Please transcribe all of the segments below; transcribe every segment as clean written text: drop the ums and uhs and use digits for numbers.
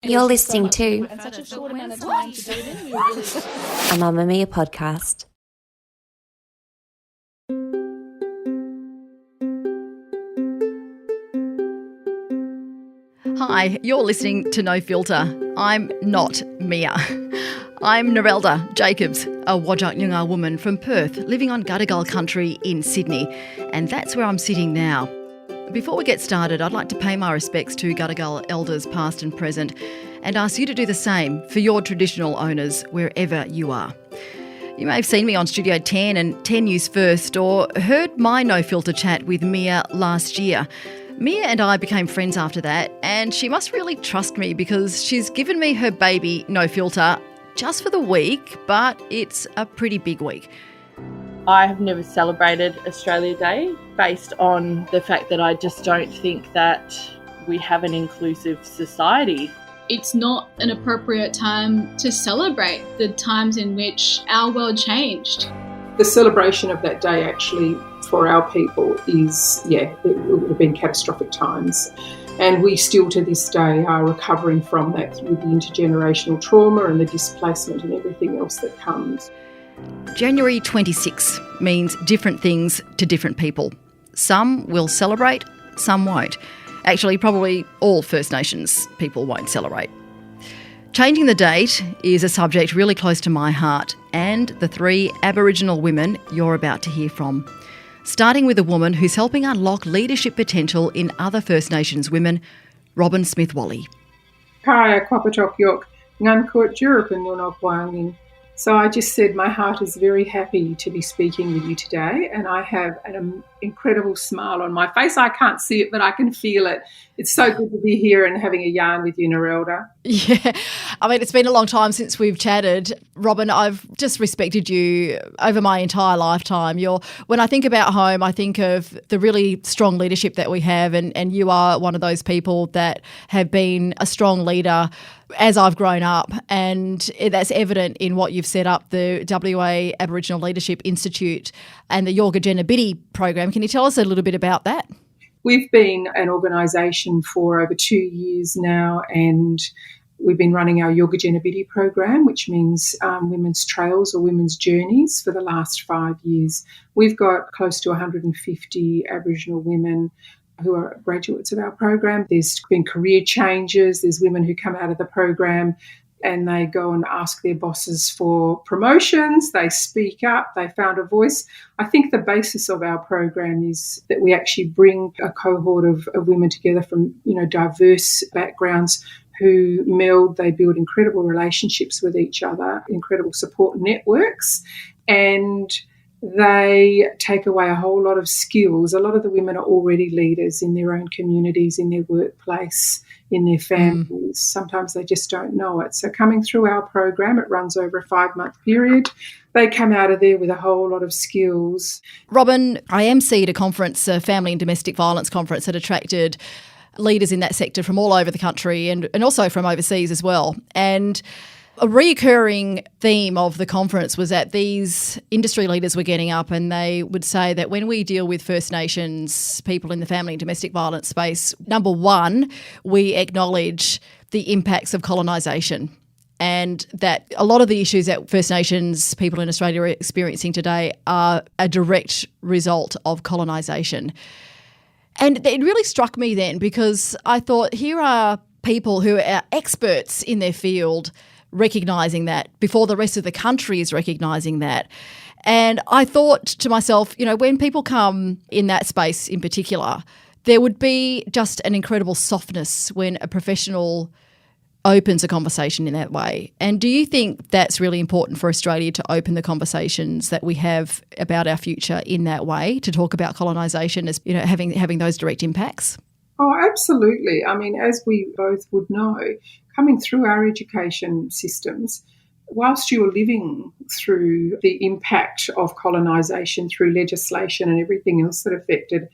You're listening to and such a short amount of time to do it in. We were really a Mamma Mia podcast. Hi, you're listening to No Filter. I'm not Mia. I'm Narelda Jacobs, a Whadjuk Noongar woman from Perth, living on Gadigal country in Sydney, and that's where I'm sitting now. Before we get started, I'd like to pay my respects to Gadigal elders past and present and ask you to do the same for your traditional owners wherever you are. You may have seen me on Studio 10 and 10 News First, or heard my No Filter chat with Mia last year. Mia and I became friends after that, and she must really trust me because she's given me her baby No Filter just for the week, but it's a pretty big week. I have never celebrated Australia Day based on the fact that I just don't think that we have an inclusive society. It's not an appropriate time to celebrate the times in which our world changed. The celebration of that day actually for our people is, it would have been catastrophic times. And we still to this day are recovering from that with the intergenerational trauma and the displacement and everything else that comes. January 26 means different things to different people. Some will celebrate, some won't. Actually, probably all First Nations people won't celebrate. Changing the date is a subject really close to my heart and the three Aboriginal women you're about to hear from. Starting with a woman who's helping unlock leadership potential in other First Nations women, Robyn Smith Walley. Kaya Kwapatok Yok, Ngunkut Jurup and Nunogwangin. So I just said my heart is very happy to be speaking with you today, and I have an incredible smile on my face. I can't see it, but I can feel it. It's so good to be here and having a yarn with you, Narelda. Yeah, I mean, it's been a long time since we've chatted. Robyn, I've just respected you over my entire lifetime. When I think about home, I think of the really strong leadership that we have, and you are one of those people that have been a strong leader as I've grown up, and that's evident in what you've set up, the WA Aboriginal Leadership Institute and the Yorga Biddy program. Can you tell us a little bit about that? We've been an organisation for over 2 years now, and we've been running our Yorga Biddy program, which means women's trails or women's journeys, for the last 5 years. We've got close to 150 Aboriginal women who are graduates of our program. There's been career changes. There's women who come out of the program and they go and ask their bosses for promotions. They speak up. They found a voice. I think the basis of our program is that we actually bring a cohort of women together from, diverse backgrounds who meld. They build incredible relationships with each other, incredible support networks, and they take away a whole lot of skills. A lot of the women are already leaders in their own communities, in their workplace, in their families. Sometimes they just don't know it. So coming through our program, it runs over a 5-month period. They come out of there with a whole lot of skills. Robyn, I emceed a conference, a family and domestic violence conference that attracted leaders in that sector from all over the country and also from overseas as well. And a recurring theme of the conference was that these industry leaders were getting up and they would say that when we deal with First Nations people in the family and domestic violence space, number one, we acknowledge the impacts of colonisation, and that a lot of the issues that First Nations people in Australia are experiencing today are a direct result of colonisation. And it really struck me then, because I thought, here are people who are experts in their field recognising that before the rest of the country is recognising that. And I thought to myself, when people come in that space in particular, there would be just an incredible softness when a professional opens a conversation in that way. And do you think that's really important for Australia, to open the conversations that we have about our future in that way, to talk about colonisation as, having those direct impacts? Oh, absolutely. I mean, as we both would know, coming through our education systems, whilst you are living through the impact of colonisation through legislation and everything else that affected,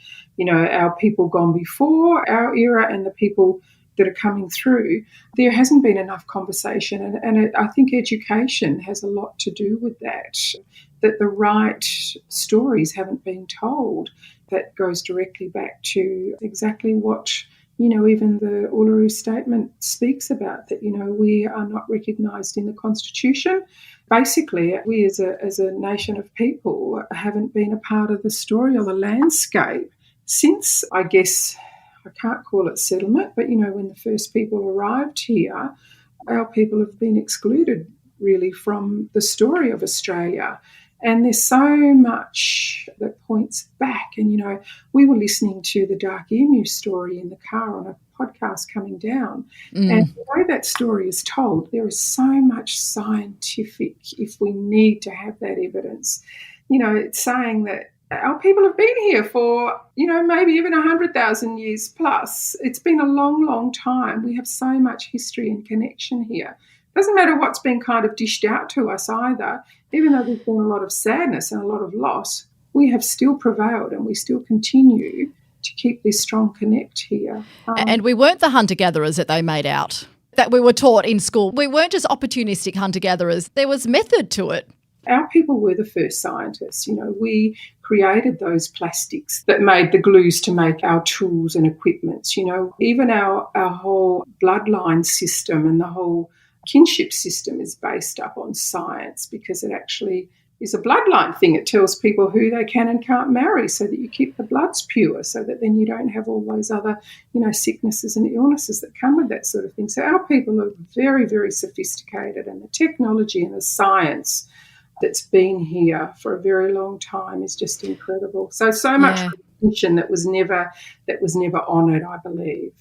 our people gone before our era and the people that are coming through, there hasn't been enough conversation. And I think education has a lot to do with that the right stories haven't been told. That goes directly back to exactly what Even the Uluru Statement speaks about that, we are not recognised in the Constitution. Basically, we as a nation of people haven't been a part of the story or the landscape since, I guess, I can't call it settlement, but, when the first people arrived here, our people have been excluded really from the story of Australia. And there's so much that points back. And, we were listening to the Dark Emu story in the car on a podcast coming down. And the way that story is told, there is so much scientific, if we need to have that evidence. It's saying that our people have been here for, maybe even 100,000 years plus. It's been a long, long time. We have so much history and connection here. Doesn't matter what's been kind of dished out to us either. Even though there's been a lot of sadness and a lot of loss, we have still prevailed and we still continue to keep this strong connect here. And we weren't the hunter-gatherers that they made out, that we were taught in school. We weren't just opportunistic hunter-gatherers. There was method to it. Our people were the first scientists. We created those plastics that made the glues to make our tools and equipments. Even our whole bloodline system and the whole kinship system is based up on science because it actually is a bloodline thing. It tells people who they can and can't marry so that you keep the bloods pure, so that then you don't have all those other, sicknesses and illnesses that come with that sort of thing. So our people are very, very sophisticated, and the technology and the science that's been here for a very long time is just incredible. So much recognition that was never honoured, I believe.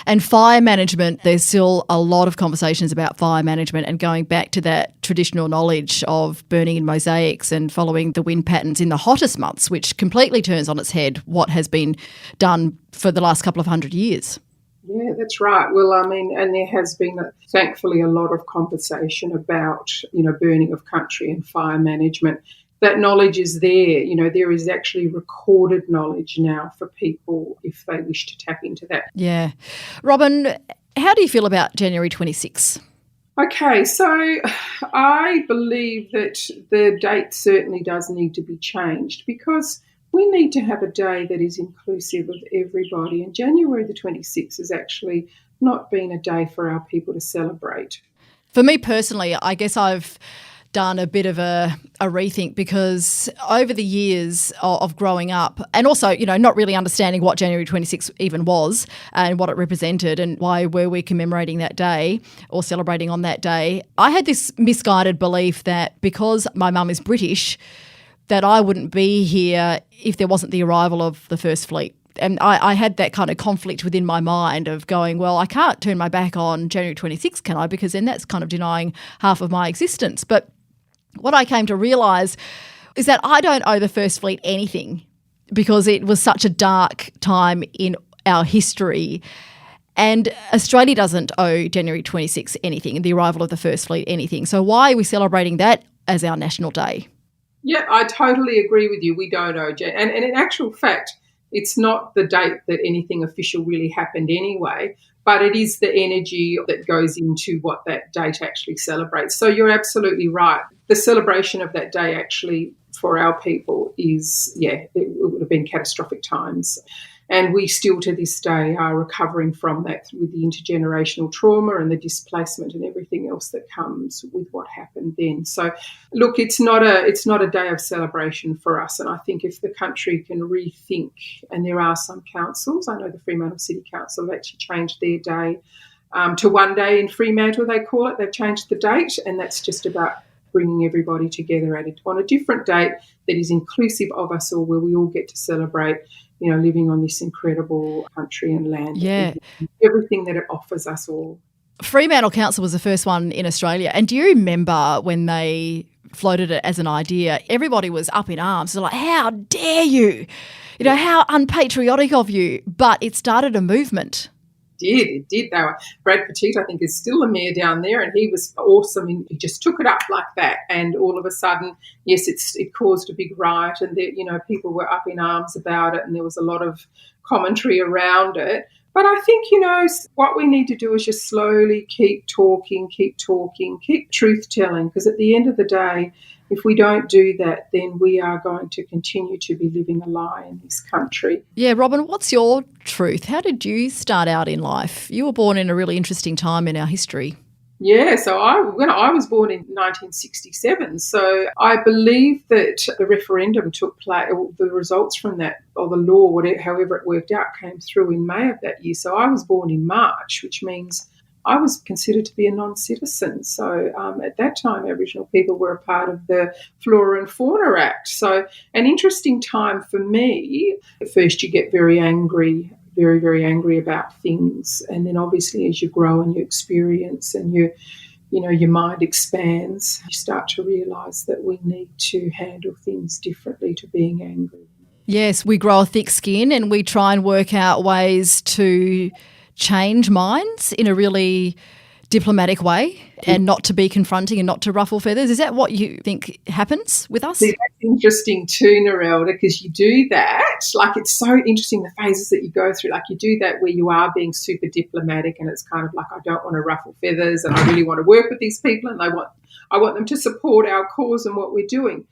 And fire management, there's still a lot of conversations about fire management and going back to that traditional knowledge of burning in mosaics and following the wind patterns in the hottest months, which completely turns on its head what has been done for the last couple of 100 years. Yeah, that's right. Well, and there has been, thankfully, a lot of conversation about, burning of country and fire management. That knowledge is there. There is actually recorded knowledge now for people if they wish to tap into that. Yeah. Robyn, how do you feel about January 26? Okay, so I believe that the date certainly does need to be changed because we need to have a day that is inclusive of everybody. And January the 26th has actually not been a day for our people to celebrate. For me personally, I guess I've done a bit of a rethink because over the years of growing up and also, not really understanding what January 26th even was and what it represented and why were we commemorating that day or celebrating on that day, I had this misguided belief that because my mum is British, that I wouldn't be here if there wasn't the arrival of the First Fleet. And I had that kind of conflict within my mind of going, well, I can't turn my back on January 26th, can I? Because then that's kind of denying half of my existence. But what I came to realise is that I don't owe the First Fleet anything because it was such a dark time in our history. And Australia doesn't owe January 26th anything and the arrival of the First Fleet anything. So why are we celebrating that as our national day? Yeah, I totally agree with you. We don't owe and in actual fact, it's not the date that anything official really happened anyway, but it is the energy that goes into what that date actually celebrates. So you're absolutely right. The celebration of that day actually for our people is, it would have been catastrophic times. And we still to this day are recovering from that with the intergenerational trauma and the displacement and everything else that comes with what happened then. So, look, it's not a day of celebration for us. And I think if the country can rethink, and there are some councils, I know the Fremantle City Council have actually changed their day to one day in Fremantle, they call it. They've changed the date, and that's just about bringing everybody together on a different date that is inclusive of us all, where we all get to celebrate living on this incredible country and land. Yeah. Everything that it offers us all. Fremantle Council was the first one in Australia. And do you remember when they floated it as an idea? Everybody was up in arms. They're like, how dare you? How unpatriotic of you. But it started a movement. It did. Brad Petit, I think, is still the mayor down there, and he was awesome. He just took it up like that, and all of a sudden, yes, it caused a big riot, and people were up in arms about it, and there was a lot of commentary around it. But I think, what we need to do is just slowly keep talking, keep truth-telling, because at the end of the day, if we don't do that, then we are going to continue to be living a lie in this country. Yeah, Robyn, what's your truth? How did you start out in life? You were born in a really interesting time in our history. Yeah, so when I was born in 1967, so I believe that the referendum took place, or the results from that, or the law, however it worked out, came through in May of that year. So I was born in March, which means I was considered to be a non-citizen. So at that time, Aboriginal people were a part of the Flora and Fauna Act. So an interesting time for me. At first you get very angry, very, very angry about things. And then obviously as you grow and you experience and your mind expands, you start to realise that we need to handle things differently to being angry. Yes, we grow a thick skin and we try and work out ways to change minds in a really diplomatic way and not to be confronting and not to ruffle feathers. Is that what you think happens with us? See, that's interesting too, Narelda, because you do that. Like, it's so interesting, the phases that you go through. Like, you do that where you are being super diplomatic and it's kind of like, I don't want to ruffle feathers and I really want to work with these people and I want them to support our cause and what we're doing.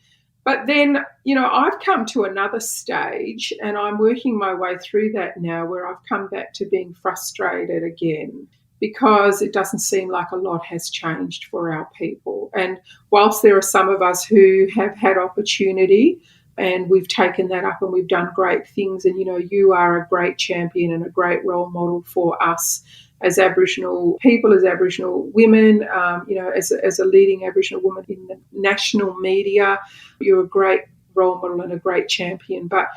But then, I've come to another stage and I'm working my way through that now, where I've come back to being frustrated again, because it doesn't seem like a lot has changed for our people. And whilst there are some of us who have had opportunity and we've taken that up and we've done great things, and, you are a great champion and a great role model for us as Aboriginal people, as Aboriginal women, as a leading Aboriginal woman in the national media, you're a great role model and a great champion. But,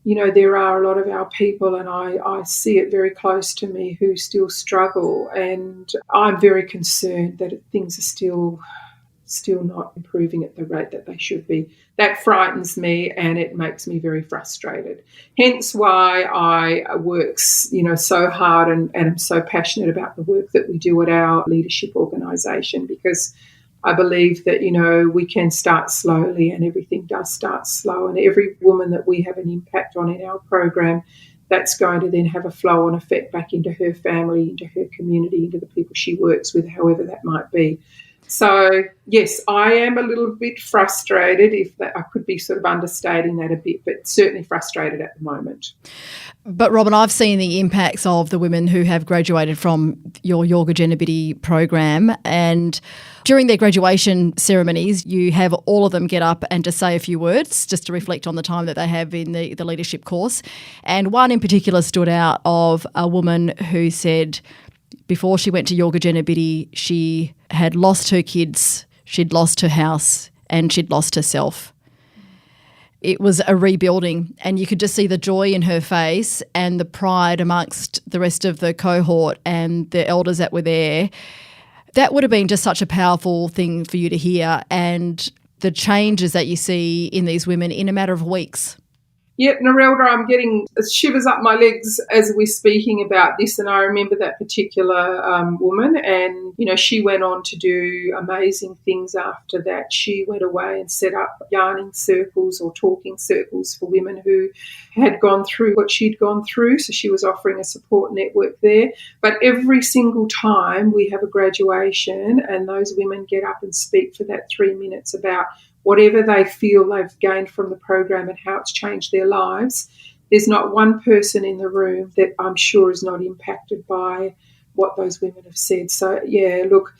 there are a lot of our people, and I see it very close to me, who still struggle. And I'm very concerned that things are still not improving at the rate that they should be. That frightens me and it makes me very frustrated. Hence why I work, so hard and am so passionate about the work that we do at our leadership organisation, because I believe that, we can start slowly and everything does start slow, and every woman that we have an impact on in our program, that's going to then have a flow-on effect back into her family, into her community, into the people she works with, however that might be. So, yes, I am a little bit frustrated, I could be sort of understating that a bit, but certainly frustrated at the moment. But, Robyn, I've seen the impacts of the women who have graduated from your Whadjuk program, and during their graduation ceremonies, you have all of them get up and just say a few words just to reflect on the time that they have in the leadership course. And one in particular stood out, of a woman who said before she went to Whadjuk, she had lost her kids, she'd lost her house, and she'd lost herself. It was a rebuilding, and you could just see the joy in her face and the pride amongst the rest of the cohort and the elders that were there. That would have been just such a powerful thing for you to hear, and the changes that you see in these women in a matter of weeks. Yeah, Narelda, I'm getting shivers up my legs as we're speaking about this, and I remember that particular woman, and, she went on to do amazing things after that. She went away and set up yarning circles or talking circles for women who had gone through what she'd gone through, so she was offering a support network there. But every single time we have a graduation and those women get up and speak for that 3 minutes about whatever they feel they've gained from the program and how it's changed their lives, there's not one person in the room that I'm sure is not impacted by what those women have said. So, yeah, look,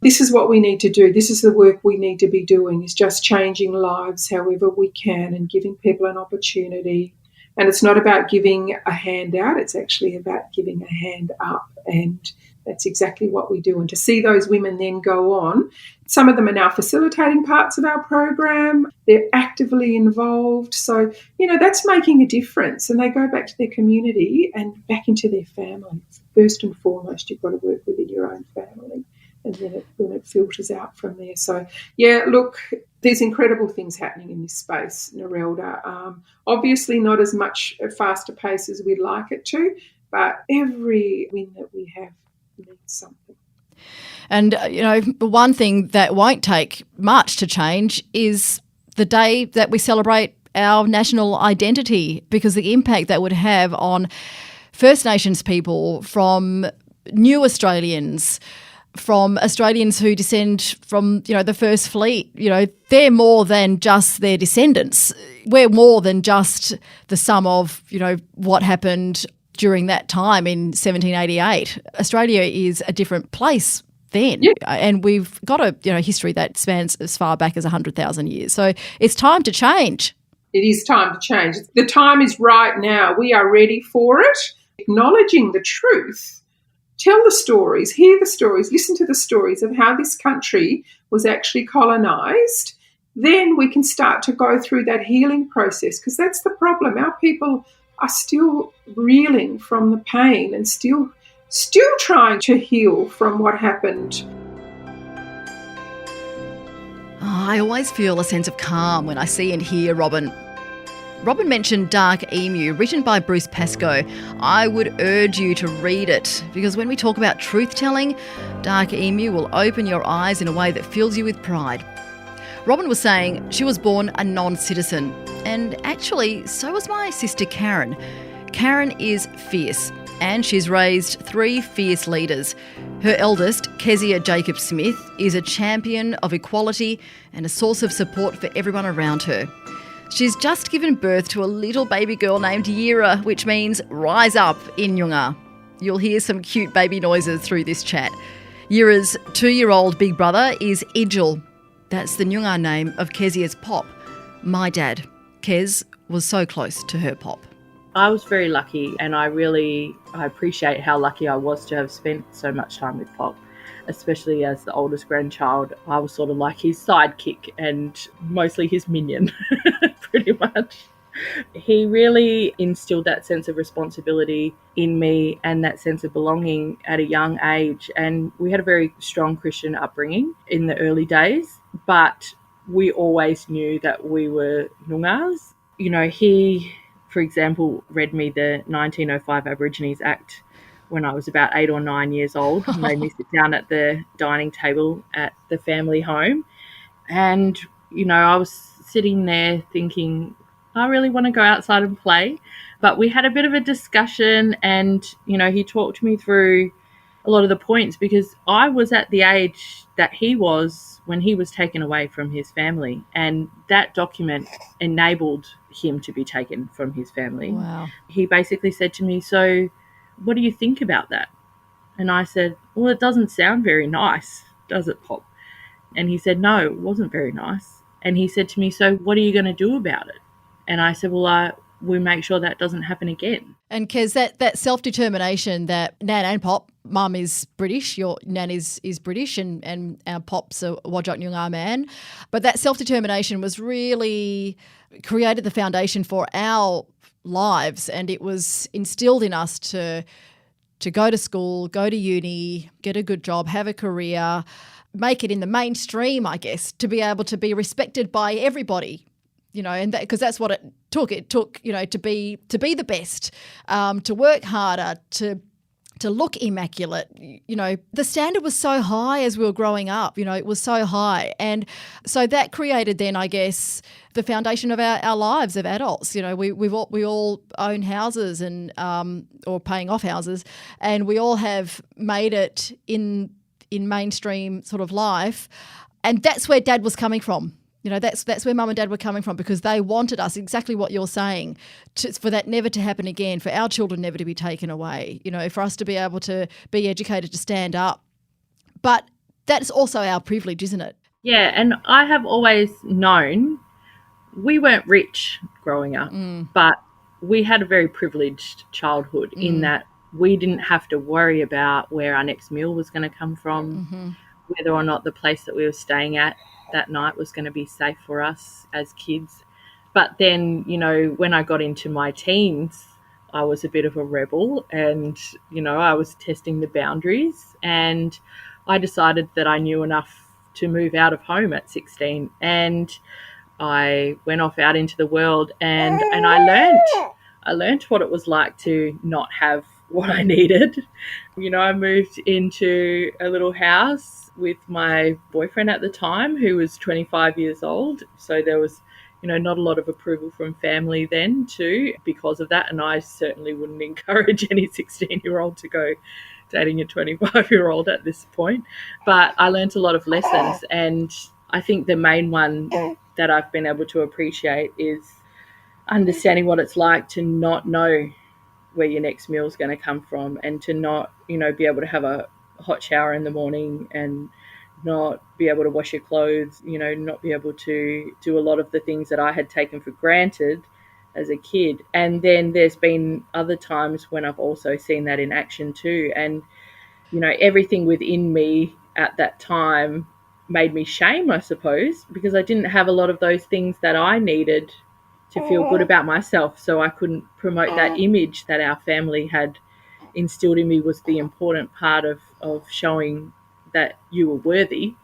this is what we need to do. This is the work we need to be doing, is just changing lives however we can and giving people an opportunity. And it's not about giving a handout, it's actually about giving a hand up, and that's exactly what we do. And to see those women then go on, some of them are now facilitating parts of our program, they're actively involved. So, that's making a difference. And they go back to their community and back into their families. First and foremost, you've got to work within your own family, and then it filters out from there. So, yeah, look, there's incredible things happening in this space, Narelda. Obviously not as much at faster pace as we'd like it to, but every win that we have means something. And, the one thing that won't take much to change is the day that we celebrate our national identity, because the impact that would have on First Nations people, from new Australians, from Australians who descend from, the First Fleet. They're more than just their descendants. We're more than just the sum of, what happened during that time in 1788. Australia is a different place then. Yeah. And we've got a history that spans as far back as 100,000 years. So it's time to change. It is time to change. The time is right now. We are ready for it. Acknowledging the truth. Tell the stories, hear the stories, listen to the stories of how this country was actually colonised. Then we can start to go through that healing process, because that's the problem. Our people are still reeling from the pain and still trying to heal from what happened. I always feel a sense of calm when I see and hear Robyn. Robyn mentioned Dark Emu, written by Bruce Pascoe. I would urge you to read it, because when we talk about truth-telling, Dark Emu will open your eyes in a way that fills you with pride. Robyn was saying she was born a non-citizen, and actually so was my sister Karen. Karen is fierce, and she's raised 3 fierce leaders. Her eldest, Kezia Jacobs Smith, is a champion of equality and a source of support for everyone around her. She's just given birth to a little baby girl named Yira, which means rise up in Noongar. You'll hear some cute baby noises through this chat. Yira's 2-year-old big brother is Idjil. That's the Noongar name of Kezia's pop, my dad. Kez was so close to her pop. I was very lucky, and I appreciate how lucky I was to have spent so much time with Pop. Especially as the oldest grandchild, I was sort of like his sidekick and mostly his minion, pretty much. He really instilled that sense of responsibility in me and that sense of belonging at a young age. And we had a very strong Christian upbringing in the early days, but we always knew that we were Noongars. He, for example, read me the 1905 Aborigines Act when I was about 8 or 9 years old. He made me sit down at the dining table at the family home. And, I was sitting there thinking, I really want to go outside and play. But we had a bit of a discussion, and, he talked me through a lot of the points, because I was at the age that he was when he was taken away from his family. And that document enabled him to be taken from his family. Wow. He basically said to me, so what do you think about that? And I said, well, it doesn't sound very nice, does it, Pop? And he said, no, it wasn't very nice. And he said to me, so what are you going to do about it? And I said, well, we make sure that doesn't happen again. And Kez, that self-determination that Nan and Pop, Mum is British, your Nan is British, and our Pop's a Whadjuk Noongar man. But that self-determination was really created the foundation for our lives, and it was instilled in us to go to school, go to uni, get a good job, have a career, make it in the mainstream, I guess, to be able to be respected by everybody, and because that's what it took. It took, to be the best, to work harder, to look immaculate. The standard was so high as we were growing up, it was so high. And so that created then, I guess, the foundation of our lives of adults. We all own houses and or paying off houses, and we all have made it in mainstream sort of life. And that's where Dad was coming from. That's where Mum and Dad were coming from, because they wanted us, exactly what you're saying, for that never to happen again, for our children never to be taken away, for us to be able to be educated, to stand up. But that's also our privilege, isn't it? Yeah, and I have always known we weren't rich growing up, but we had a very privileged childhood in that we didn't have to worry about where our next meal was going to come from, whether or not the place that we were staying at that night was going to be safe for us as kids. But then, when I got into my teens, I was a bit of a rebel, and, I was testing the boundaries, and I decided that I knew enough to move out of home at 16, and I went off out into the world, and I learned what it was like to not have what I needed. I moved into a little house with my boyfriend at the time, who was 25 years old. So there was, not a lot of approval from family then too because of that. And I certainly wouldn't encourage any 16-year-old to go dating a 25-year-old at this point. But I learned a lot of lessons, and I think the main one that I've been able to appreciate is understanding what it's like to not know where your next meal is going to come from, and to not, be able to have a hot shower in the morning and not be able to wash your clothes, not be able to do a lot of the things that I had taken for granted as a kid. And then there's been other times when I've also seen that in action too. And, everything within me at that time made me shame, I suppose, because I didn't have a lot of those things that I needed to feel good about myself. So I couldn't promote that image that our family had instilled in me was the important part of showing that you were worthy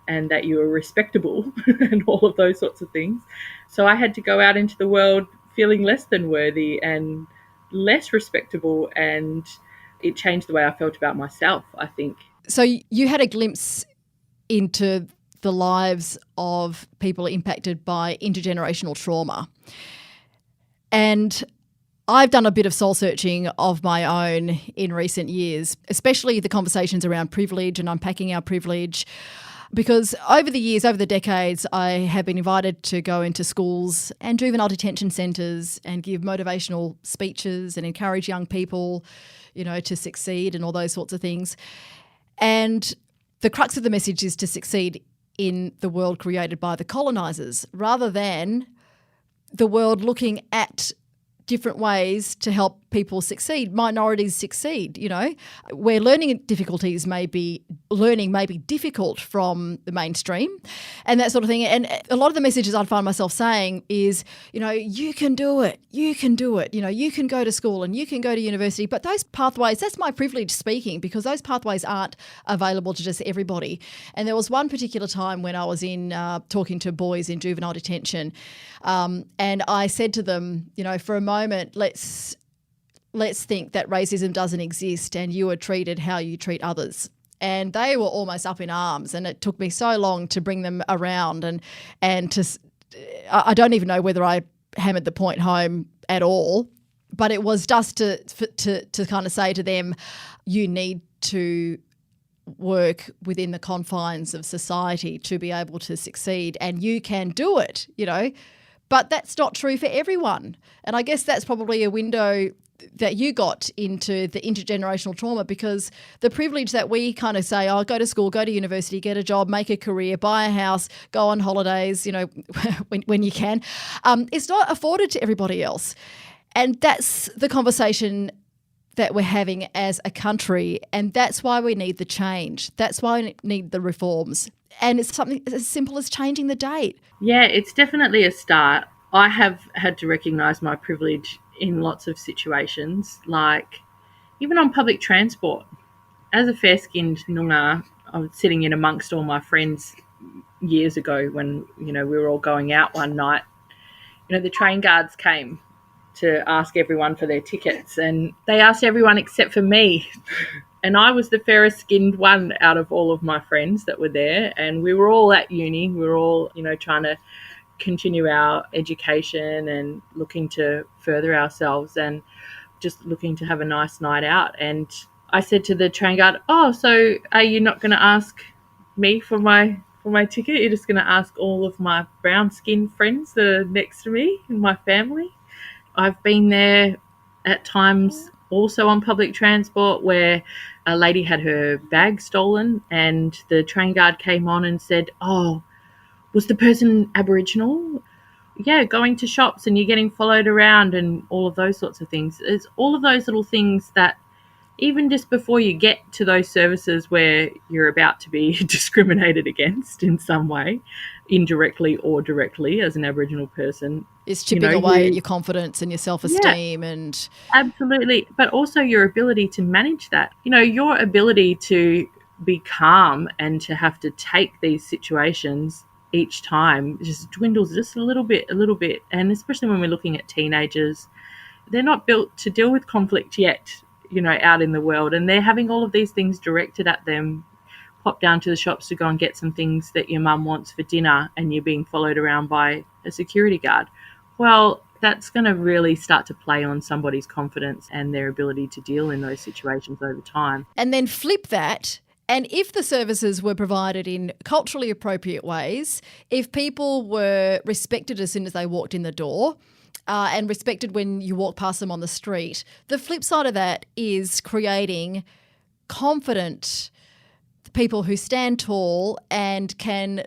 and that you were respectable and all of those sorts of things. So I had to go out into the world feeling less than worthy and less respectable, and it changed the way I felt about myself, I think. So you had a glimpse into the lives of people impacted by intergenerational trauma. And I've done a bit of soul searching of my own in recent years, especially the conversations around privilege and unpacking our privilege. Because over the years, over the decades, I have been invited to go into schools and juvenile detention centres and give motivational speeches and encourage young people, to succeed and all those sorts of things. And the crux of the message is to succeed in the world created by the colonisers, rather than the world looking at different ways to help people succeed, minorities succeed, where learning may be difficult from the mainstream and that sort of thing. And a lot of the messages I find myself saying is, you can do it, you can go to school and you can go to university, but those pathways, that's my privilege speaking, because those pathways aren't available to just everybody. And there was one particular time when I was in talking to boys in juvenile detention, and I said to them, for a moment, let's think that racism doesn't exist and you are treated how you treat others. And they were almost up in arms, and it took me so long to bring them around and to I don't even know whether I hammered the point home at all, but it was just to kind of say to them, you need to work within the confines of society to be able to succeed, and you can do it, But that's not true for everyone. And I guess that's probably a window that you got into the intergenerational trauma, because the privilege that we kind of say, go to school, go to university, get a job, make a career, buy a house, go on holidays, when you can, it's not afforded to everybody else. And that's the conversation that we're having as a country, and that's why we need the change. That's why we need the reforms. And it's something as simple as changing the date. Yeah, it's definitely a start. I have had to recognise my privilege in lots of situations, like even on public transport. As a fair-skinned Noongar, I was sitting in amongst all my friends years ago when, we were all going out one night. The train guards came to ask everyone for their tickets, and they asked everyone except for me. And I was the fairest skinned one out of all of my friends that were there. And we were all at uni. We were all, trying to continue our education and looking to further ourselves and just looking to have a nice night out. And I said to the train guard, so are you not going to ask me for my ticket? You're just going to ask all of my brown skinned friends that are next to me and my family? I've been there at times also on public transport where a lady had her bag stolen, and the train guard came on and said, was the person Aboriginal? Yeah, going to shops and you're getting followed around and all of those sorts of things. It's all of those little things that even just before you get to those services where you're about to be discriminated against in some way, indirectly or directly as an Aboriginal person. It's chipping away at your confidence and your self-esteem. And absolutely. But also your ability to manage that. Your ability to be calm and to have to take these situations each time just dwindles just a little bit. And especially when we're looking at teenagers, they're not built to deal with conflict yet, out in the world. And they're having all of these things directed at them pop down to the shops to go and get some things that your mum wants for dinner and you're being followed around by a security guard. Well, that's going to really start to play on somebody's confidence and their ability to deal in those situations over time. And then flip that, and if the services were provided in culturally appropriate ways, if people were respected as soon as they walked in the door, and respected when you walk past them on the street, the flip side of that is creating confident people who stand tall and can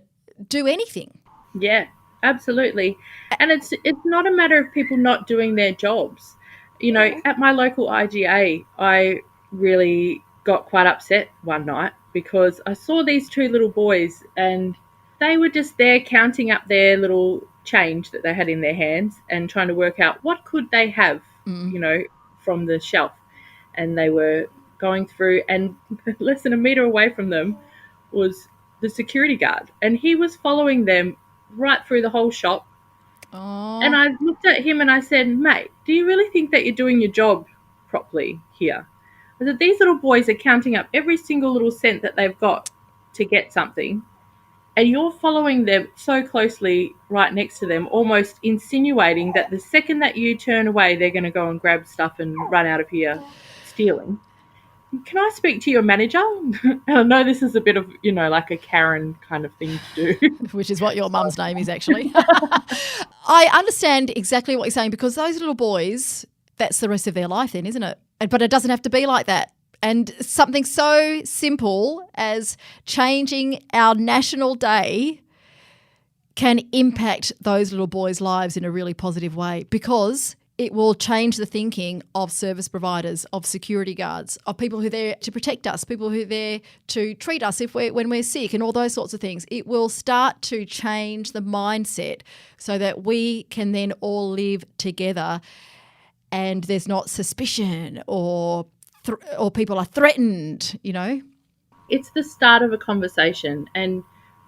do anything. Yeah, absolutely. And it's not a matter of people not doing their jobs. You know, at my local IGA, I really got quite upset one night because I saw these two little boys and they were just there counting up their little change that they had in their hands and trying to work out what could they have, you know, from the shelf. And they were going through, and less than a metre away from them was the security guard. And he was following them right through the whole shop. Oh. And I looked at him and I said, mate, do you really think that you're doing your job properly here? I said, these little boys are counting up every single little cent that they've got to get something. And you're following them so closely right next to them, almost insinuating that the second that you turn away, they're going to go and grab stuff and run out of here stealing. Can I speak to your manager? And I know this is a bit of, you know, like a Karen kind of thing to do. Which is what your mum's name is, actually. I understand exactly what you're saying, because those little boys, that's the rest of their life then, isn't it? But it doesn't have to be like that. And something so simple as changing our national day can impact those little boys' lives in a really positive way, because it will change the thinking of service providers, of security guards, of people who are there to protect us, people who are there to treat us when we're sick, and all those sorts of things. It will start to change the mindset so that we can then all live together and there's not suspicion or people are threatened, you know. It's the start of a conversation, and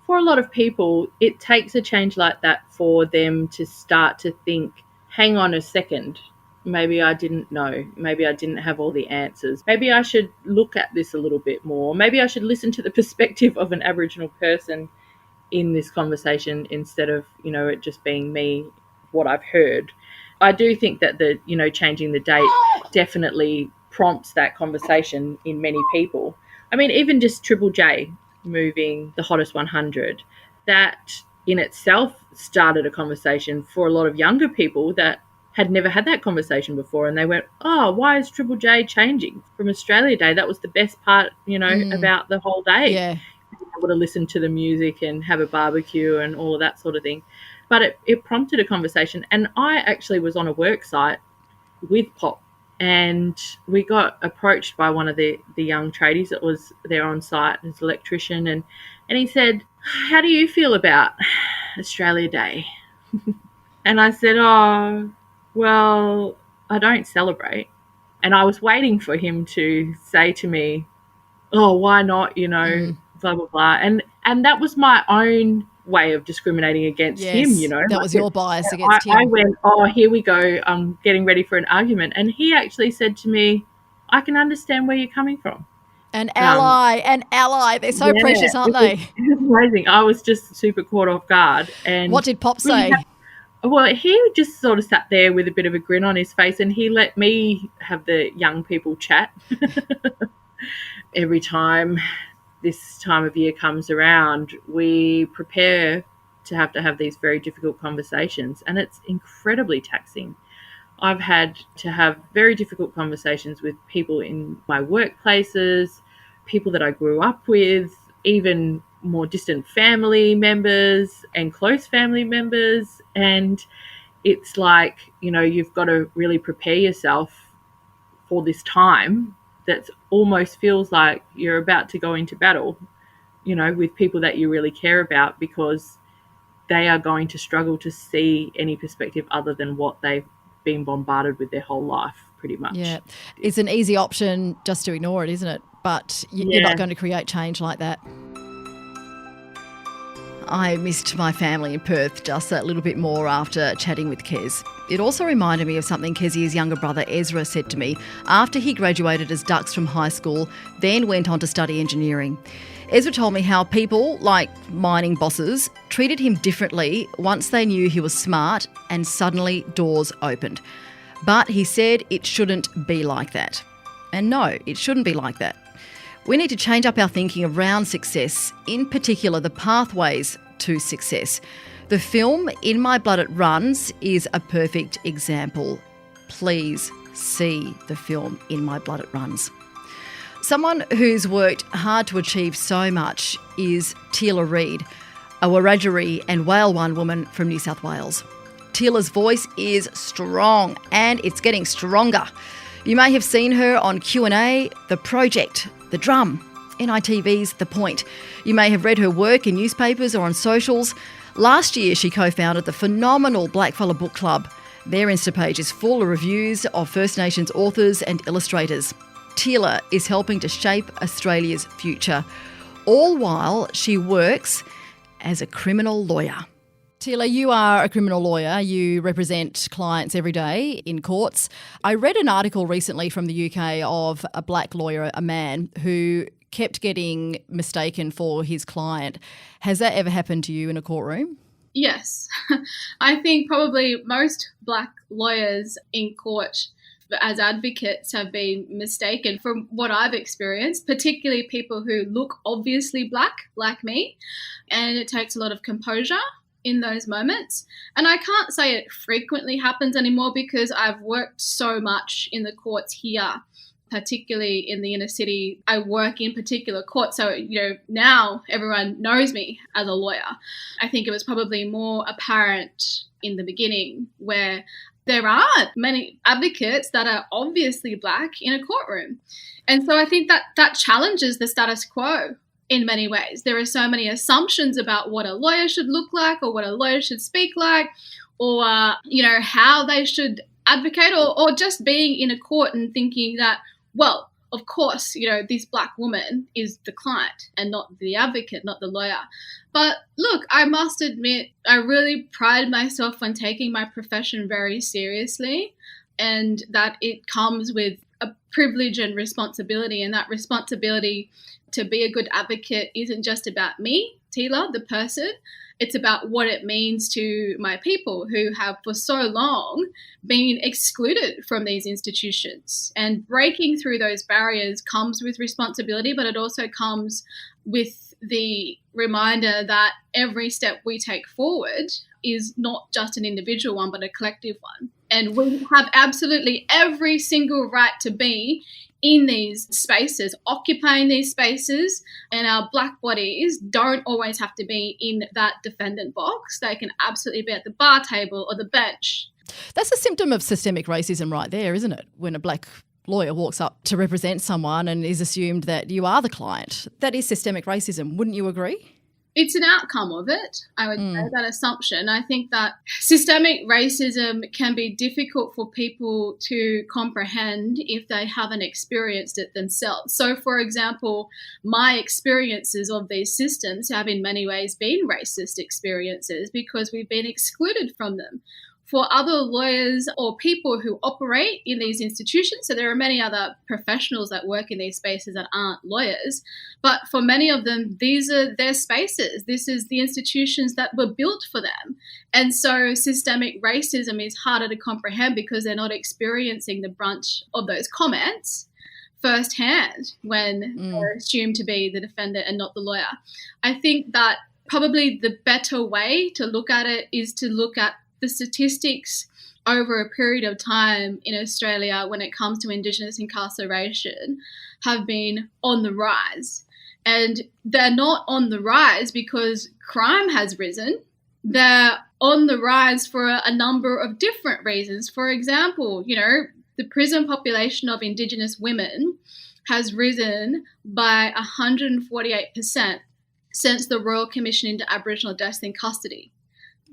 for a lot of people, it takes a change like that for them to start to think, hang on a second, maybe I didn't know, maybe I didn't have all the answers, maybe I should look at this a little bit more, maybe I should listen to the perspective of an Aboriginal person in this conversation instead of, you know, it just being me, what I've heard. I do think that the, you know, changing the date definitely prompts that conversation in many people. I mean, even just Triple J moving the Hottest 100, that in itself started a conversation for a lot of younger people that had never had that conversation before. And they went, oh, why is Triple J changing from Australia Day? That was the best part, you know, about the whole day. Yeah. Being able to listen to the music and have a barbecue and all of that sort of thing. But it prompted a conversation. And I actually was on a work site with Pop, and we got approached by one of the young tradies that was there on site, his electrician, and he said, how do you feel about Australia Day? And I said, oh, well, I don't celebrate. And I was waiting for him to say to me, oh, why not, you know, blah, blah, blah. And that was my own way of discriminating against him, you know. That was your bias against him. I went, oh, here we go, I'm getting ready for an argument. And he actually said to me, I can understand where you're coming from. An ally. They're so precious, aren't they? It was amazing. I was just super caught off guard. And what did Pop say? Well, he just sort of sat there with a bit of a grin on his face, and he let me have the young people chat. Every time this time of year comes around, we prepare to have these very difficult conversations, and it's incredibly taxing. I've had to have very difficult conversations with people in my workplaces, people that I grew up with, even more distant family members and close family members. And it's like, you know, you've got to really prepare yourself for this time that almost feels like you're about to go into battle, you know, with people that you really care about, because they are going to struggle to see any perspective other than what they've been bombarded with their whole life, pretty much. Yeah. It's an easy option just to ignore it, isn't it? But you're not going to create change like that. I missed my family in Perth just a little bit more after chatting with Kez. It also reminded me of something Kezia's younger brother Ezra said to me after he graduated as Dux from high school, then went on to study engineering. Ezra told me how people, like mining bosses, treated him differently once they knew he was smart and suddenly doors opened. But he said it shouldn't be like that. And no, it shouldn't be like that. We need to change up our thinking around success, in particular the pathways to success. The film In My Blood It Runs is a perfect example. Please see the film In My Blood It Runs. Someone who's worked hard to achieve so much is Teela Reid, a Wiradjuri and Whale woman from New South Wales. Teela's voice is strong and it's getting stronger. You may have seen her on Q&A, The Project, The Drum, NITV's The Point. You may have read her work in newspapers or on socials. Last year, she co-founded the phenomenal Blackfella Book Club. Their Insta page is full of reviews of First Nations authors and illustrators. Teela is helping to shape Australia's future, all while she works as a criminal lawyer. Teela, you are a criminal lawyer. You represent clients every day in courts. I read an article recently from the UK of a black lawyer, a man, who kept getting mistaken for his client. Has that ever happened to you in a courtroom? Yes. I think probably most black lawyers in court as advocates have been mistaken from what I've experienced, particularly people who look obviously black, like me. And it takes a lot of composure in those moments. And I can't say it frequently happens anymore because I've worked so much in the courts here, particularly in the inner city. I work in particular courts. So, now everyone knows me as a lawyer. I think it was probably more apparent in the beginning where there aren't many advocates that are obviously black in a courtroom. And so I think that challenges the status quo in many ways. There are so many assumptions about what a lawyer should look like or what a lawyer should speak like or, how they should advocate or just being in a court and thinking that, well, of course, this black woman is the client and not the advocate, not the lawyer. But look, I must admit, I really pride myself on taking my profession very seriously and that it comes with a privilege and responsibility. And that responsibility to be a good advocate isn't just about me, Teela, the person. It's about what it means to my people who have for so long been excluded from these institutions. And breaking through those barriers comes with responsibility, but it also comes with the reminder that every step we take forward is not just an individual one, but a collective one. And we have absolutely every single right to be in these spaces, occupying these spaces, and our black bodies don't always have to be in that defendant box. They can absolutely be at the bar table or the bench. That's a symptom of systemic racism right there, isn't it? When a black lawyer walks up to represent someone and is assumed that you are the client. That is systemic racism. Wouldn't you agree? It's an outcome of it, I would say, that assumption. I think that systemic racism can be difficult for people to comprehend if they haven't experienced it themselves. So, for example, my experiences of these systems have in many ways been racist experiences because we've been excluded from them. For other lawyers or people who operate in these institutions, so there are many other professionals that work in these spaces that aren't lawyers, but for many of them, these are their spaces. This is the institutions that were built for them. And so systemic racism is harder to comprehend because they're not experiencing the brunt of those comments firsthand when they're assumed to be the defendant and not the lawyer. I think that probably the better way to look at it is to look at the statistics over a period of time in Australia when it comes to Indigenous incarceration have been on the rise. And they're not on the rise because crime has risen. They're on the rise for a number of different reasons. For example, the prison population of Indigenous women has risen by 148% since the Royal Commission into Aboriginal Deaths in Custody.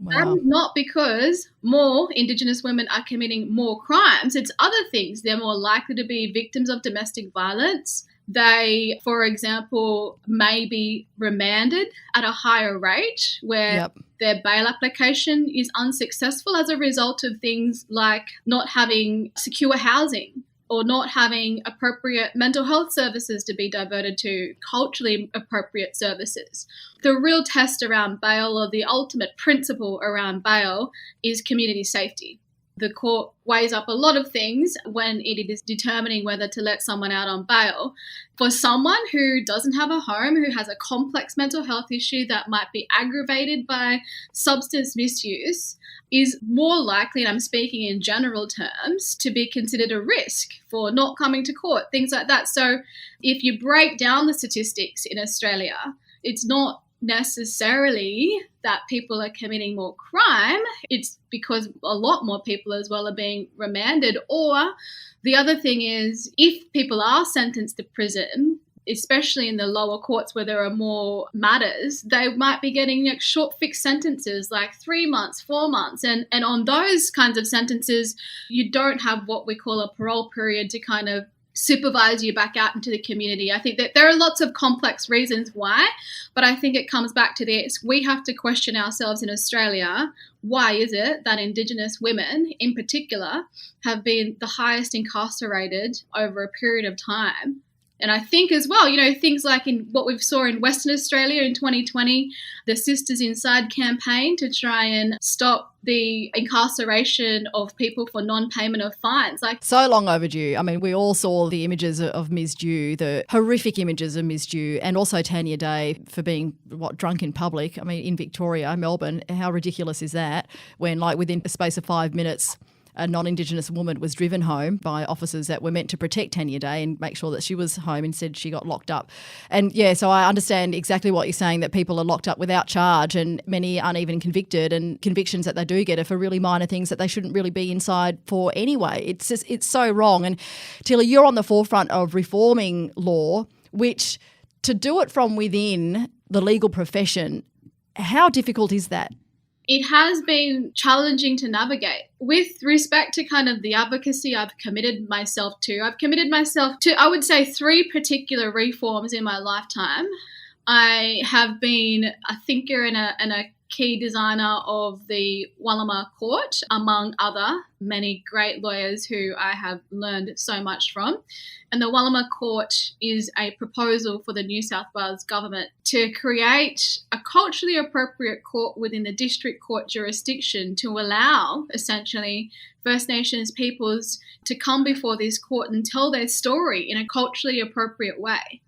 Wow. And not because more Indigenous women are committing more crimes. It's other things. They're more likely to be victims of domestic violence. They, for example, may be remanded at a higher rate where their bail application is unsuccessful as a result of things like not having secure housing or not having appropriate mental health services to be diverted to, culturally appropriate services. The real test around bail, or the ultimate principle around bail, is community safety. The court weighs up a lot of things when it is determining whether to let someone out on bail. For someone who doesn't have a home, who has a complex mental health issue that might be aggravated by substance misuse, is more likely, and I'm speaking in general terms, to be considered a risk for not coming to court, things like that. So if you break down the statistics in Australia, it's not necessarily that people are committing more crime. It's because a lot more people as well are being remanded. Or the other thing is, if people are sentenced to prison, especially in the lower courts where there are more matters, they might be getting short fixed sentences like 3 months, 4 months. And on those kinds of sentences, you don't have what we call a parole period to kind of supervise you back out into the community. I think that there are lots of complex reasons why, but I think it comes back to this. We have to question ourselves in Australia. Why is it that Indigenous women in particular have been the highest incarcerated over a period of time? And I think as well, things like in what we saw in Western Australia in 2020, the Sisters Inside campaign to try and stop the incarceration of people for non-payment of fines. So long overdue. I mean, we all saw the images of Ms. Dew, the horrific images of Ms. Dew, and also Tanya Day for being, drunk in public. I mean, in Victoria, Melbourne, how ridiculous is that when, within a space of 5 minutes, a non-Indigenous woman was driven home by officers that were meant to protect Tanya Day and make sure that she was home. Instead, she got locked up. And, so I understand exactly what you're saying, that people are locked up without charge and many aren't even convicted, and convictions that they do get are for really minor things that they shouldn't really be inside for anyway. It's so wrong. And, Teela, you're on the forefront of reforming law, which, to do it from within the legal profession, how difficult is that? It has been challenging to navigate. With respect to kind of the advocacy I've committed myself to, I would say, 3 particular reforms in my lifetime. I have been a thinker and a key designer of the Walama Court, among other many great lawyers who I have learned so much from. And the Walama Court is a proposal for the New South Wales government to create a culturally appropriate court within the district court jurisdiction to allow, essentially, First Nations peoples to come before this court and tell their story in a culturally appropriate way,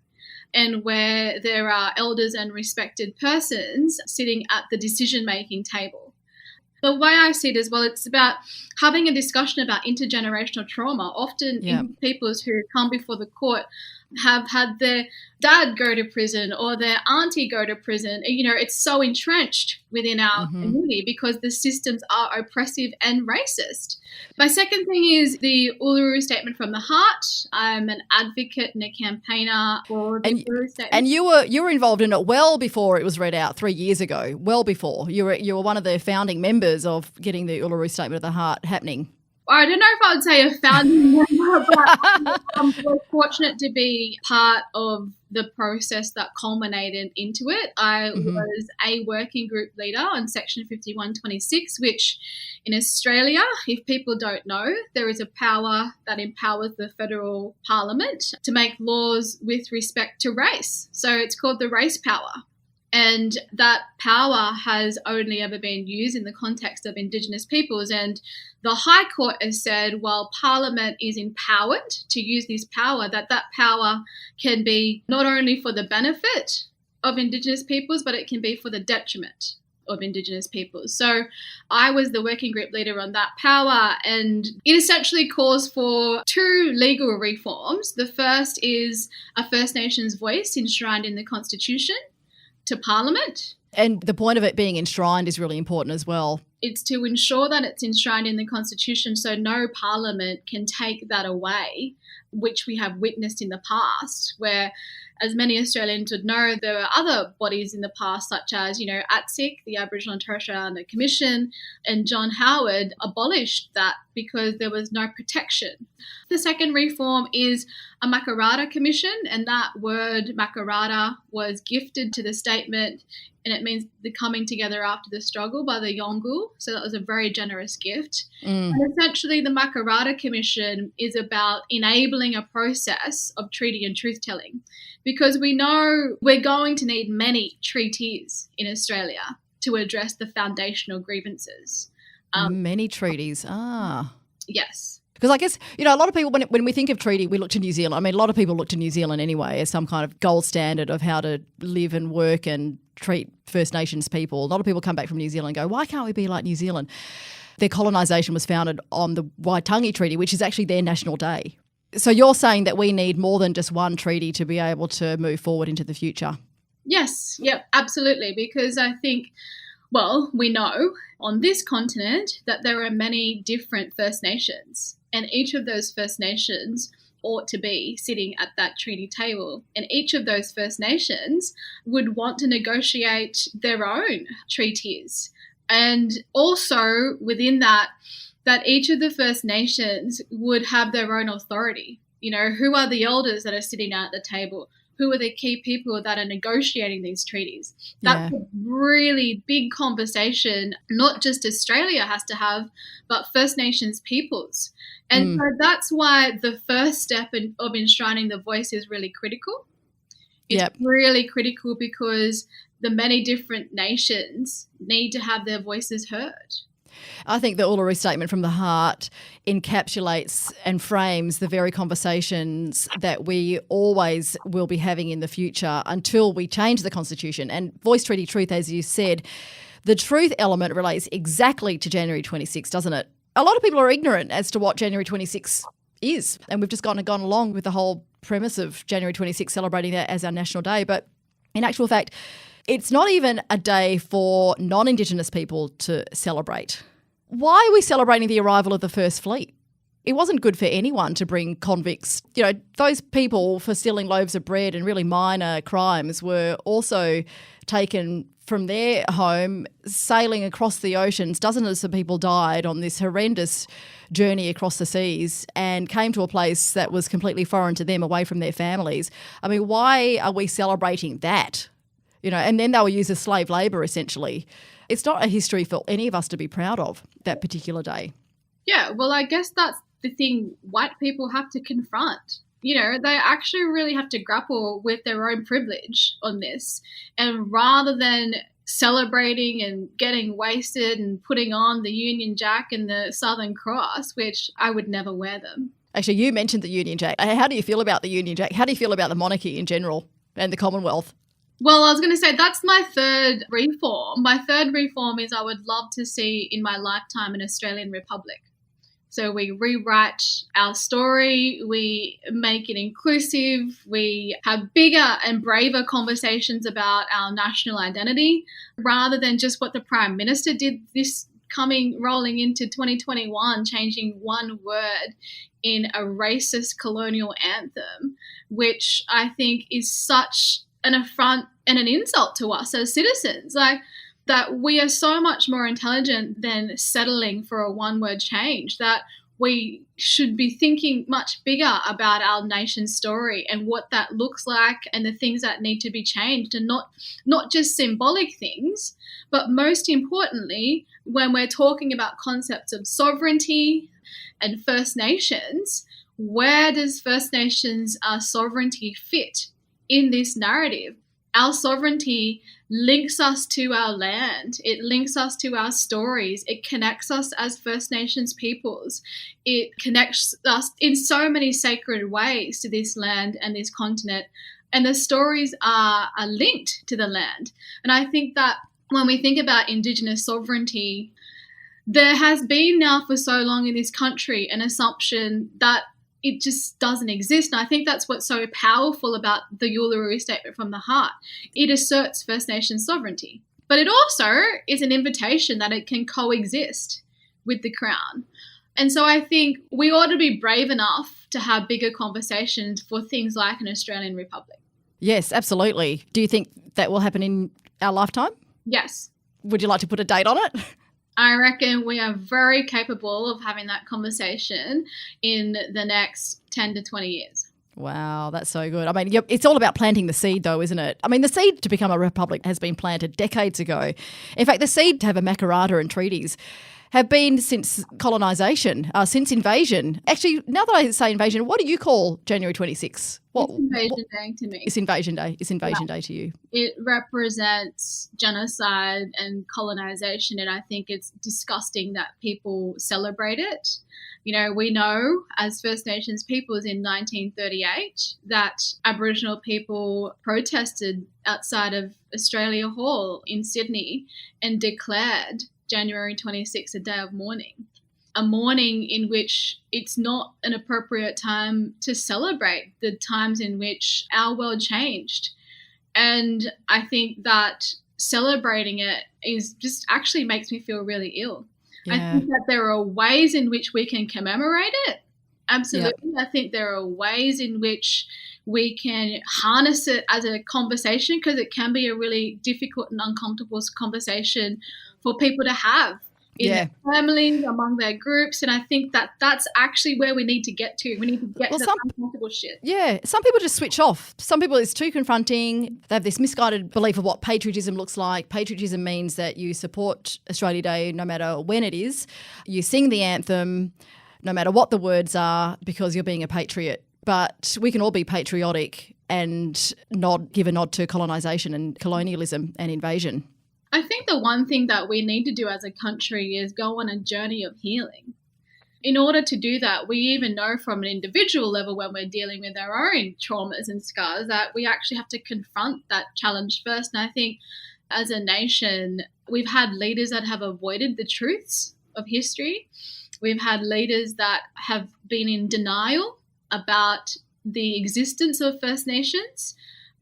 and where there are elders and respected persons sitting at the decision-making table. The way I see it as well, it's about having a discussion about intergenerational trauma. Often peoples who come before the court have had their dad go to prison or their auntie go to prison. It's so entrenched within our community because the systems are oppressive and racist. My second thing is the Uluru Statement from the Heart. I'm an advocate and a campaigner for the Uluru Statement. And you were involved in it well before it was read out 3 years ago. Well before. You were one of the founding members of getting the Uluru Statement of the Heart happening. I don't know if I would say a founding member, but we're fortunate to be part of the process that culminated into it. I was a working group leader on Section 5126, which in Australia, if people don't know, there is a power that empowers the federal parliament to make laws with respect to race. So it's called the race power. And that power has only ever been used in the context of Indigenous peoples. And the High Court has said, while Parliament is empowered to use this power, that power can be not only for the benefit of Indigenous peoples, but it can be for the detriment of Indigenous peoples. So I was the working group leader on that power, and it essentially calls for 2 legal reforms. The first is a First Nations voice enshrined in the Constitution to Parliament. And the point of it being enshrined is really important as well. It's to ensure that it's enshrined in the Constitution so no Parliament can take that away, which we have witnessed in the past, where as many Australians would know, there were other bodies in the past, such as, ATSIC, the Aboriginal and Torres Strait Islander Commission, and John Howard abolished that because there was no protection. The second reform is a Makarrata Commission, and that word Makarrata was gifted to the statement, and it means the coming together after the struggle by the Yolngu. So that was a very generous gift. And essentially the Makarrata Commission is about enabling a process of treaty and truth-telling, because we know we're going to need many treaties in Australia to address the foundational grievances. Many treaties. Yes. Because I guess, a lot of people, when we think of treaty, we look to New Zealand. I mean, a lot of people look to New Zealand anyway as some kind of gold standard of how to live and work and treat First Nations people. A lot of people come back from New Zealand and go, why can't we be like New Zealand? Their colonisation was founded on the Waitangi Treaty, which is actually their national day. So you're saying that we need more than just one treaty to be able to move forward into the future? Yes, yep, absolutely. Because I think, we know on this continent that there are many different First Nations, and each of those First Nations ought to be sitting at that treaty table. And each of those First Nations would want to negotiate their own treaties. And also within that each of the First Nations would have their own authority. Who are the elders that are sitting at the table? Who are the key people that are negotiating these treaties? That's a really big conversation, not just Australia has to have, but First Nations peoples. And so that's why the first step of enshrining the voice is really critical. It's really critical because the many different nations need to have their voices heard. I think the Uluru Statement from the Heart encapsulates and frames the very conversations that we always will be having in the future until we change the Constitution. And Voice Treaty Truth, as you said, the truth element relates exactly to January 26, doesn't it? A lot of people are ignorant as to what January 26 is, and we've just gone along with the whole premise of January 26 celebrating that as our national day. But in actual fact, it's not even a day for non-Indigenous people to celebrate. Why are we celebrating the arrival of the First Fleet? It wasn't good for anyone to bring convicts. Those people for stealing loaves of bread and really minor crimes were also taken from their home, sailing across the oceans. Dozens of people died on this horrendous journey across the seas and came to a place that was completely foreign to them, away from their families. I mean, why are we celebrating that? And then they were used as slave labour, essentially. It's not a history for any of us to be proud of, that particular day. Yeah, well, I guess that's the thing white people have to confront. They actually really have to grapple with their own privilege on this. And rather than celebrating and getting wasted and putting on the Union Jack and the Southern Cross, which I would never wear them. Actually, you mentioned the Union Jack. How do you feel about the Union Jack? How do you feel about the monarchy in general and the Commonwealth? Well, I was going to say that's my third reform. My third reform is I would love to see in my lifetime an Australian Republic. So we rewrite our story, we make it inclusive, we have bigger and braver conversations about our national identity rather than just what the Prime Minister did this rolling into 2021, changing one word in a racist colonial anthem, which I think is such an affront and an insult to us as citizens. That we are so much more intelligent than settling for a one-word change, that we should be thinking much bigger about our nation's story and what that looks like and the things that need to be changed, and not just symbolic things, but most importantly, when we're talking about concepts of sovereignty and First Nations, where does First Nations sovereignty fit in this narrative? Our sovereignty links us to our land. It links us to our stories. It connects us as First Nations peoples. It connects us in so many sacred ways to this land and this continent. And the stories are linked to the land. And I think that when we think about Indigenous sovereignty, there has been now for so long in this country an assumption that it just doesn't exist. And I think that's what's so powerful about the Uluru Statement from the Heart. It asserts First Nations sovereignty, but it also is an invitation that it can coexist with the Crown. And so I think we ought to be brave enough to have bigger conversations for things like an Australian Republic. Yes, absolutely. Do you think that will happen in our lifetime? Yes. Would you like to put a date on it? I reckon we are very capable of having that conversation in the next 10 to 20 years. Wow, that's so good. I mean, it's all about planting the seed though, isn't it? I mean, the seed to become a republic has been planted decades ago. In fact, the seed to have a Makarrata and treaties have been since colonisation, since invasion. Actually, now that I say invasion, what do you call January 26th? It's Invasion Day to me. It's Invasion Day. It's Invasion Day to you. It represents genocide and colonisation, and I think it's disgusting that people celebrate it. You know, we know as First Nations peoples in 1938 that Aboriginal people protested outside of Australia Hall in Sydney and declared January 26th a day of mourning. A mourning in which it's not an appropriate time to celebrate the times in which our world changed. And I think that celebrating it is just actually makes me feel really ill. Yeah. I think that there are ways in which we can commemorate it. Absolutely. Yep. I think there are ways in which we can harness it as a conversation, because it can be a really difficult and uncomfortable conversation for people to have in their families, among their groups. And I think that that's actually where we need to get to. We need to get to the uncomfortable shit. Yeah, some people just switch off. Some people, it's too confronting. They have this misguided belief of what patriotism looks like. Patriotism means that you support Australia Day no matter when it is. You sing the anthem no matter what the words are because you're being a patriot. But we can all be patriotic and not give a nod to colonisation and colonialism and invasion. I think the one thing that we need to do as a country is go on a journey of healing. In order to do that, we even know from an individual level when we're dealing with our own traumas and scars that we actually have to confront that challenge first. And I think as a nation, we've had leaders that have avoided the truths of history. We've had leaders that have been in denial about the existence of First Nations.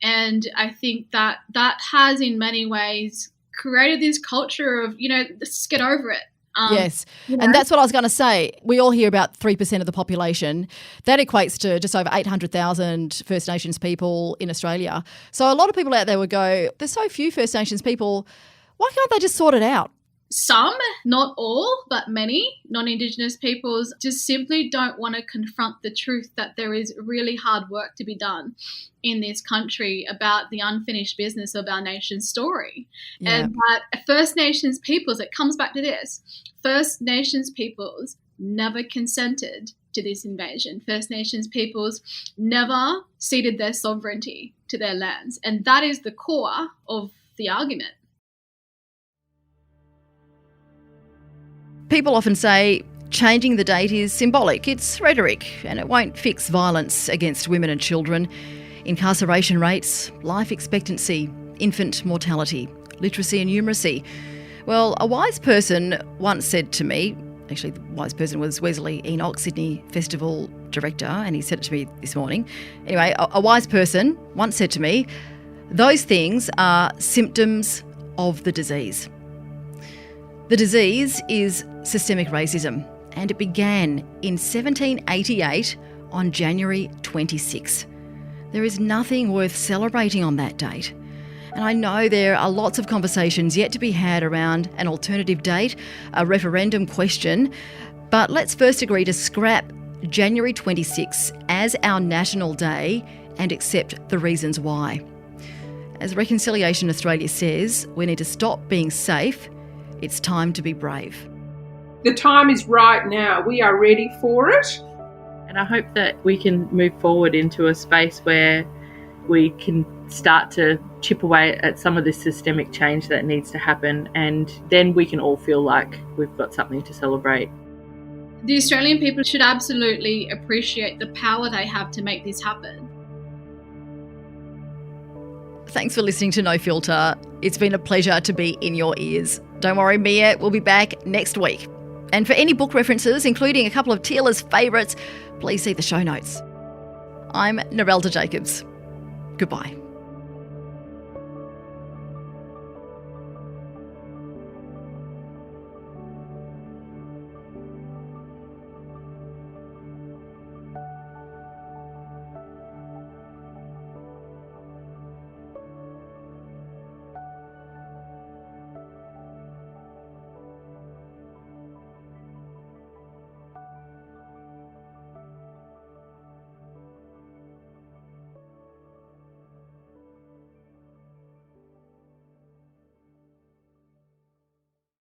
And I think that that has in many ways created this culture of, let's get over it. Yes. And that's what I was going to say. We all hear about 3% of the population. That equates to just over 800,000 First Nations people in Australia. So a lot of people out there would go, there's so few First Nations people, why can't they just sort it out? Some, not all, but many non-Indigenous peoples just simply don't want to confront the truth that there is really hard work to be done in this country about the unfinished business of our nation's story. Yeah. And that First Nations peoples, it comes back to this, First Nations peoples never consented to this invasion. First Nations peoples never ceded their sovereignty to their lands. And that is the core of the argument. People often say changing the date is symbolic. It's rhetoric and it won't fix violence against women and children, incarceration rates, life expectancy, infant mortality, literacy and numeracy. Well, a wise person once said to me, actually the wise person was Wesley Enoch, Sydney Festival director, and he said it to me this morning. Anyway, a wise person once said to me, those things are symptoms of the disease. The disease is systemic racism, and it began in 1788 on January 26. There is nothing worth celebrating on that date. And I know there are lots of conversations yet to be had around an alternative date, a referendum question, but let's first agree to scrap January 26 as our national day and accept the reasons why. As Reconciliation Australia says, we need to stop being safe. It's time to be brave. The time is right now. We are ready for it. And I hope that we can move forward into a space where we can start to chip away at some of this systemic change that needs to happen, and then we can all feel like we've got something to celebrate. The Australian people should absolutely appreciate the power they have to make this happen. Thanks for listening to No Filter. It's been a pleasure to be in your ears. Don't worry, Mia will be back next week. And for any book references, including a couple of Teela's favourites, please see the show notes. I'm Narelda Jacobs. Goodbye.